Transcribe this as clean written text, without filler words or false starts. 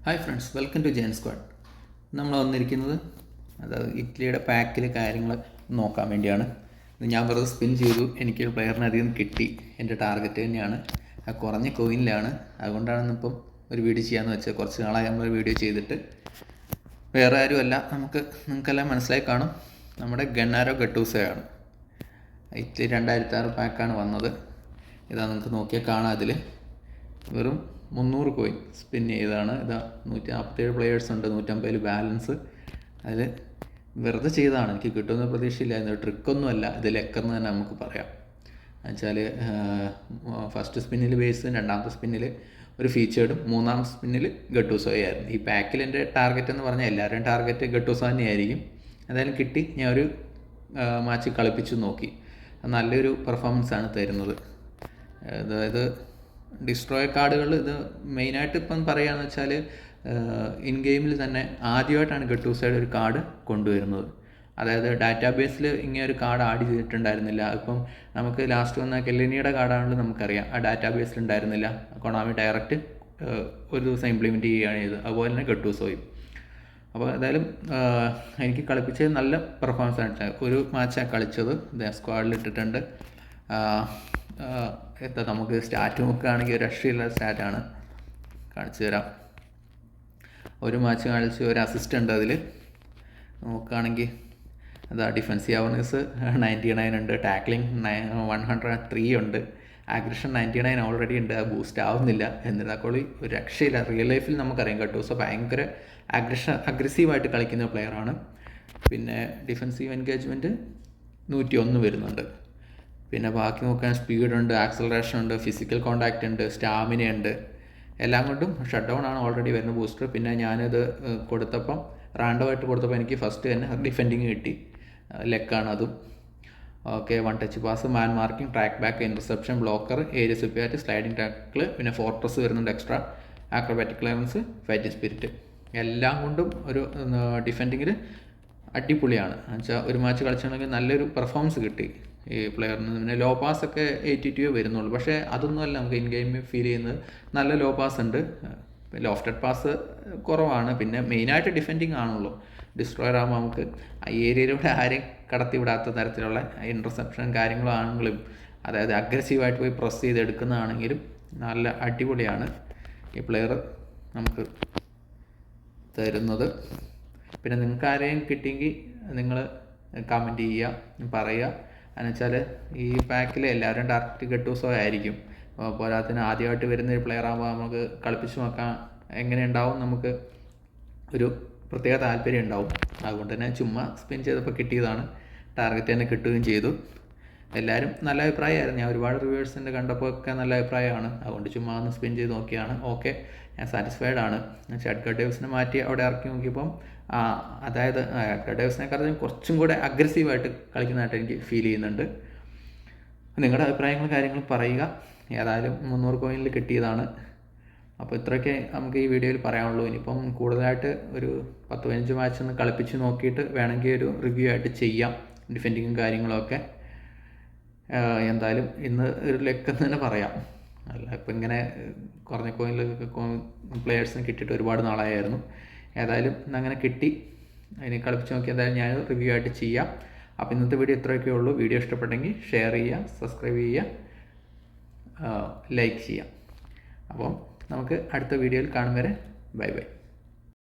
Hi friends, welcome to Gen Squad. നമ്മൾ വന്നിരിക്കുന്നത് ഇറ്റലിയുടെ പാക്കിൽ കാര്യങ്ങൾ നോക്കാൻ വേണ്ടിയാണ്. ഞാൻ വെറുതെ സ്പിൻ ചെയ്തു, എനിക്ക് പ്ലെയറിന് അധികം കിട്ടി. എൻ്റെ ടാർഗറ്റ് തന്നെയാണ്, കുറഞ്ഞ കോയിനിലാണ്. അതുകൊണ്ടാണ് ഇപ്പം ഒരു വീഡിയോ ചെയ്യാമെന്ന് വെച്ചാൽ. കുറച്ച് നാളായി നമ്മൾ വീഡിയോ ചെയ്തിട്ട്. വേറെ ആരുമല്ല, നിങ്ങൾക്കെല്ലാം മനസ്സിലായി കാണും, നമ്മുടെ ഗന്നാരോ ഗട്ടൂസയാണ്. ഇറ്റലി 2006 പാക്കാണ് വന്നത്. ഇതാ നിങ്ങൾക്ക് നോക്കിയാൽ കാണാം, അതിൽ വെറും 300 കോയിൻ സ്പിൻ ചെയ്തതാണ്. ഇതാ 147 പ്ലെയേഴ്സ് ഉണ്ട്, 150 ബാലൻസ്. അതിൽ വെറുതെ ചെയ്തതാണ്, എനിക്ക് കിട്ടുമെന്ന് പ്രതീക്ഷയില്ലായിരുന്നു. ട്രിക്കൊന്നുമല്ല, ഇത് ലെക്കെന്ന് തന്നെ നമുക്ക് പറയാം. എന്നുവെച്ചാൽ ഫസ്റ്റ് സ്പിന്നിൽ ബേസ്, രണ്ടാമത്തെ സ്പിന്നിൽ ഒരു ഫീച്ചേർഡും, മൂന്നാം സ്പിന്നിൽ ഗട്ടൂസോയായിരുന്നു. ഈ പാക്കിൽ എൻ്റെ ടാർഗറ്റ് എന്ന് പറഞ്ഞാൽ എല്ലാവരുടെയും ടാർഗറ്റ് ഗട്ടൂസോ തന്നെയായിരിക്കും. എന്തായാലും കിട്ടി. ഞാൻ ഒരു മാച്ച് കളിപ്പിച്ച് നോക്കി. നല്ലൊരു പെർഫോമൻസാണ് തരുന്നത്. അതായത് ഡിസ്ട്രോയ് കാർഡുകൾ ഇത് മെയിനായിട്ട് ഇപ്പം പറയുകയാണെന്ന് വെച്ചാൽ, ഇൻ ഗെയിമിൽ തന്നെ ആദ്യമായിട്ടാണ് ഗട്ടൂസയുടെ ഒരു കാർഡ് കൊണ്ടുവരുന്നത്. അതായത് ഡാറ്റാബേസിൽ ഇങ്ങനെ ഒരു കാർഡ് ആഡ് ചെയ്തിട്ടുണ്ടായിരുന്നില്ല. ഇപ്പം നമുക്ക് ലാസ്റ്റ് വന്ന കെല്ലിനിയുടെ കാർഡാണെങ്കിലും നമുക്കറിയാം, ആ ഡാറ്റാബേസിൽ ഉണ്ടായിരുന്നില്ല. കൊണാമി ഡയറക്റ്റ് ഒരു ദിവസം ഇംപ്ലിമെൻറ്റ് ചെയ്യുകയാണ് ചെയ്തത്. അതുപോലെ തന്നെ ഗട്ടൂസോയും. അപ്പോൾ എന്തായാലും എനിക്ക് കളിപ്പിച്ചത് നല്ല പെർഫോമൻസ് ആണ്. ഒരു മാച്ചാണ് കളിച്ചത്, സ്ക്വാഡിൽ ഇട്ടിട്ടുണ്ട്. നമുക്ക് സ്റ്റാറ്റ് നോക്കുകയാണെങ്കിൽ ഒരു രക്ഷയില്ല സ്റ്റാറ്റാണ്. കാണിച്ചു തരാം. ഒരു മാച്ച് കളിച്ച് ഒരു അസിസ്റ്റ് ഉണ്ട്. അതിൽ നോക്കുകയാണെങ്കിൽ ഡിഫൻസീവ് അവർനെസ് 99 ഉണ്ട്, ടാക്ലിംഗ് 103 ഉണ്ട്, ആഗ്രഷൻ 99 ഓൾറെഡി ഉണ്ട്. അത് ബൂസ്റ്റ് ആവുന്നില്ല. എന്നിരുന്നാൽക്കൂടി ഒരു രക്ഷയില്ല. റിയൽ ലൈഫിൽ നമുക്കറിയാം ഗട്ടൂസോ ഭയങ്കര അഗ്രസീവായിട്ട് കളിക്കുന്ന പ്ലെയറാണ്. പിന്നെ ഡിഫൻസീവ് എൻഗേജ്മെൻറ്റ് 101 വരുന്നുണ്ട്. പിന്നെ ബാക്കി നോക്കാൻ സ്പീഡുണ്ട്, ആക്സലറേഷൻ ഉണ്ട്, ഫിസിക്കൽ കോണ്ടാക്റ്റ് ഉണ്ട്, സ്റ്റാമിന ഉണ്ട്. എല്ലാം കൊണ്ടും ഷട്ട് ഡൗൺ ആണ് ഓൾറെഡി വരുന്ന ബൂസ്റ്റർ. പിന്നെ ഞാനിത് കൊടുത്തപ്പം റാൻഡമായിട്ട് കൊടുത്തപ്പോൾ എനിക്ക് ഫസ്റ്റ് തന്നെ ഡിഫെൻഡിങ് കിട്ടി. ലെക്കാണ് അതും. Okay, 1 touch pass, man marking, track back, interception, blocker, area സുപ്പിയാറ്റ്, സ്ലൈഡിങ് ടാക്കിൾ, പിന്നെ ഫോർട്രസ് വരുന്നുണ്ട് extra, acrobatic clearance, fighting spirit. എല്ലാം കൊണ്ടും ഒരു ഡിഫെൻഡിങ്ങിൽ അടിപൊളിയാണ്. എന്നുവെച്ചാൽ ഒരു മാച്ച് കളിച്ചിട്ടുണ്ടെങ്കിൽ നല്ലൊരു പെർഫോമൻസ് കിട്ടി ഈ പ്ലെയറിന്. പിന്നെ ലോ പാസ് ഒക്കെ 82 വരുന്നുള്ളൂ. പക്ഷേ അതൊന്നുമല്ല നമുക്ക് ഇൻ ഗെയിമിൽ ഫീൽ ചെയ്യുന്നത്. നല്ല ലോ പാസ് ഉണ്ട്, ലോഫ്റ്റഡ് പാസ് കുറവാണ്. പിന്നെ മെയിനായിട്ട് ഡിഫെൻഡിങ് ആണല്ലോ. ഡിസ്ട്രോയർ ആകുമ്പോൾ നമുക്ക് ഈ ഏരിയയിലൂടെ ആരെയും കടത്തി വിടാത്ത തരത്തിലുള്ള ഇൻ്റർസെപ്ഷൻ കാര്യങ്ങളാണെങ്കിലും, അതായത് അഗ്രസീവായിട്ട് പോയി പ്രസ് ചെയ്ത് എടുക്കുന്നതാണെങ്കിലും നല്ല അടിപൊളിയാണ് ഈ പ്ലെയർ നമുക്ക് തരുന്നത്. പിന്നെ നിങ്ങൾക്ക് ആരെയും കിട്ടിയെങ്കിൽ നിങ്ങൾ കമൻറ്റ് ചെയ്യുക, പറയുക. എന്നുവെച്ചാൽ ഈ പാക്കിൽ എല്ലാവരും ഡയറക്റ്റ് ഗട്ടൂസോ ആയിരിക്കും. പോരാത്തിന് ആദ്യമായിട്ട് വരുന്നൊരു പ്ലെയർ ആകുമ്പോൾ നമുക്ക് കളിപ്പിച്ച് നോക്കാൻ എങ്ങനെ ഉണ്ടാവും, നമുക്ക് ഒരു പ്രത്യേക താല്പര്യം ഉണ്ടാവും. അതുകൊണ്ട് തന്നെ ചുമ്മാ സ്പിൻ ചെയ്തപ്പോൾ കിട്ടിയതാണ്. ടാർഗറ്റ് തന്നെ കിട്ടുകയും ചെയ്തു. എല്ലാവരും നല്ല അഭിപ്രായമായിരുന്നു. ഞാൻ ഒരുപാട് റിവ്യൂവേഴ്സിൻ്റെ കണ്ടപ്പോൾ ഒക്കെ നല്ല അഭിപ്രായമാണ്. അതുകൊണ്ട് ചുമ്മാ ഒന്ന് സ്പിൻ ചെയ്ത് നോക്കിയാണ്. ഓക്കെ, ഞാൻ സാറ്റിസ്ഫൈഡ് ആണ്. എഡ്ഗർ ഡേവിസിനെ മാറ്റി അവിടെ ഇറക്കി നോക്കിയപ്പം അതായത് എഡ്ഗർ ഡേവിസിനെക്കാളും കുറച്ചും കൂടെ അഗ്രസീവായിട്ട് കളിക്കുന്നതായിട്ട് എനിക്ക് ഫീൽ ചെയ്യുന്നുണ്ട്. നിങ്ങളുടെ അഭിപ്രായങ്ങളും കാര്യങ്ങളും പറയുക. ഏതായാലും 300 കോയിനിൽ കിട്ടിയതാണ്. അപ്പോൾ ഇത്രയൊക്കെ നമുക്ക് ഈ വീഡിയോയിൽ പറയാനുള്ളൂ. ഇനിയിപ്പം കൂടുതലായിട്ട് ഒരു 10-15 മാച്ച് ഒന്ന് കളിപ്പിച്ച് നോക്കിയിട്ട് വേണമെങ്കിൽ ഒരു റിവ്യൂ ആയിട്ട് ചെയ്യാം, ഡിഫെൻഡിങ്ങും കാര്യങ്ങളൊക്കെ. എന്തായാലും ഇന്ന് ഒരു ലെക്കെന്ന് തന്നെ പറയാം. അല്ല, ഇപ്പം ഇങ്ങനെ കുറഞ്ഞ കോയിനിലൊക്കെ പ്ലെയേഴ്സിന് കിട്ടിയിട്ട് ഒരുപാട് നാളായിരുന്നു. ഏതായാലും അങ്ങനെ കിട്ടി. അതിനെ കളിപ്പിച്ച് നോക്കി എന്തായാലും ഞാൻ റിവ്യൂ ആയിട്ട് ചെയ്യാം. അപ്പോൾ ഇന്നത്തെ വീഡിയോ ഇത്രയൊക്കെ ഉള്ളൂ. വീഡിയോ ഇഷ്ടപ്പെട്ടെങ്കിൽ ഷെയർ ചെയ്യുക, സബ്സ്ക്രൈബ് ചെയ്യുക, ലൈക്ക് ചെയ്യുക. അപ്പം നമുക്ക് അടുത്ത വീഡിയോയിൽ കാണും വരെ ബൈ ബൈ.